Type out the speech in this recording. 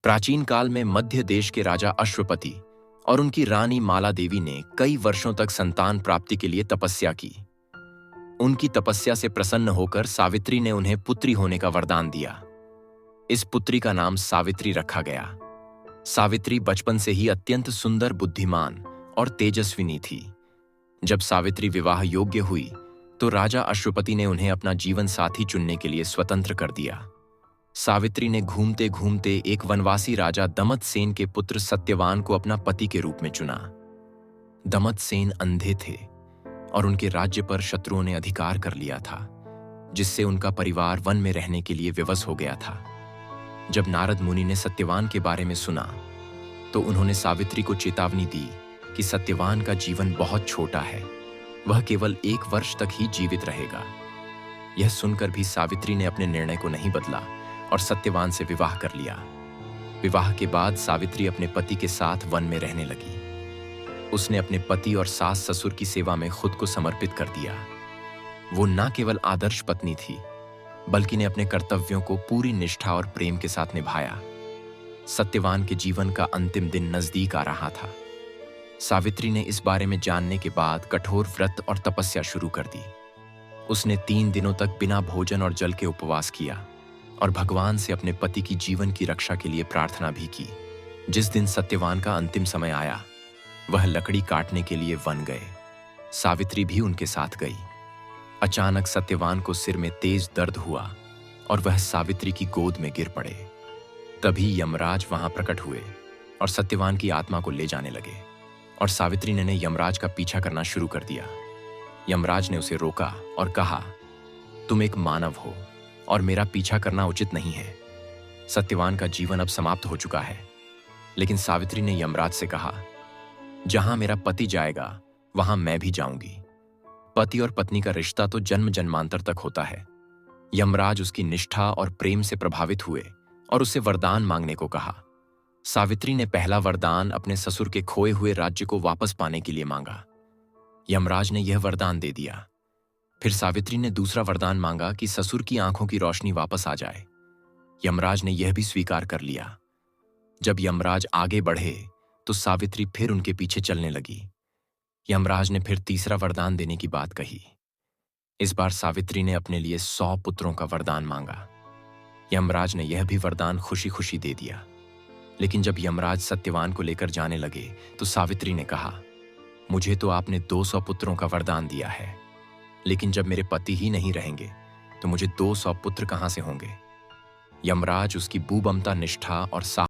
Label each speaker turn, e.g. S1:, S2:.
S1: प्राचीन काल में मध्य देश के राजा अश्वपति और उनकी रानी माला देवी ने कई वर्षों तक संतान प्राप्ति के लिए तपस्या की। उनकी तपस्या से प्रसन्न होकर सावित्री ने उन्हें पुत्री होने का वरदान दिया। इस पुत्री का नाम सावित्री रखा गया। सावित्री बचपन से ही अत्यंत सुंदर, बुद्धिमान और तेजस्विनी थी। जब सावित्री विवाह योग्य हुई तो राजा अश्वपति ने उन्हें अपना जीवन साथी चुनने के लिए स्वतंत्र कर दिया। सावित्री ने घूमते घूमते एक वनवासी राजा दमतसेन के पुत्र सत्यवान को अपना पति के रूप में चुना। दमतसेन अंधे थे और उनके राज्य पर शत्रुओं ने अधिकार कर लिया था, जिससे उनका परिवार वन में रहने के लिए विवश हो गया था। जब नारद मुनि ने सत्यवान के बारे में सुना तो उन्होंने सावित्री को चेतावनी दी कि सत्यवान का जीवन बहुत छोटा है, वह केवल 1 वर्ष तक ही जीवित रहेगा। यह सुनकर भी सावित्री ने अपने निर्णय को नहीं बदला और सत्यवान से विवाह कर लिया। विवाह के बाद सावित्री अपने पति के साथ वन में रहने लगी। उसने अपने पति और सास ससुर की सेवा में खुद को समर्पित कर दिया। वो न केवल आदर्श पत्नी थी, बल्कि ने अपने कर्तव्यों को पूरी निष्ठा और प्रेम के साथ निभाया। सत्यवान के जीवन का अंतिम दिन नजदीक आ रहा था। सावित्री ने इस बारे में जानने के बाद कठोर व्रत और तपस्या शुरू कर दी। उसने 3 दिनों तक बिना भोजन और जल के उपवास किया और भगवान से अपने पति की जीवन की रक्षा के लिए प्रार्थना भी की। जिस दिन सत्यवान का अंतिम समय आया, वह लकड़ी काटने के लिए वन गए। सावित्री भी उनके साथ गई। अचानक सत्यवान को सिर में तेज दर्द हुआ और वह सावित्री की गोद में गिर पड़े। तभी यमराज वहां प्रकट हुए और सत्यवान की आत्मा को ले जाने लगे और सावित्री ने यमराज का पीछा करना शुरू कर दिया। यमराज ने उसे रोका और कहा, तुम एक मानव हो और मेरा पीछा करना उचित नहीं है। सत्यवान का जीवन अब समाप्त हो चुका है। लेकिन सावित्री ने यमराज से कहा, जहां मेरा पति जाएगा वहां मैं भी जाऊंगी। पति और पत्नी का रिश्ता तो जन्म जन्मांतर तक होता है। यमराज उसकी निष्ठा और प्रेम से प्रभावित हुए और उससे वरदान मांगने को कहा। सावित्री ने पहला वरदान अपने ससुर के खोए हुए राज्य को वापस पाने के लिए मांगा। यमराज ने यह वरदान दे दिया। फिर सावित्री ने दूसरा वरदान मांगा कि ससुर की आंखों की रोशनी वापस आ जाए। यमराज ने यह भी स्वीकार कर लिया। जब यमराज आगे बढ़े तो सावित्री फिर उनके पीछे चलने लगी। यमराज ने फिर तीसरा वरदान देने की बात कही। इस बार सावित्री ने अपने लिए 100 पुत्रों का वरदान मांगा। यमराज ने यह भी वरदान खुशी खुशी दे दिया। लेकिन जब यमराज सत्यवान को लेकर जाने लगे तो सावित्री ने कहा, मुझे तो आपने 200 पुत्रों का वरदान दिया है, लेकिन जब मेरे पति ही नहीं रहेंगे तो मुझे 200 पुत्र कहां से होंगे। यमराज उसकी बूबमता, निष्ठा और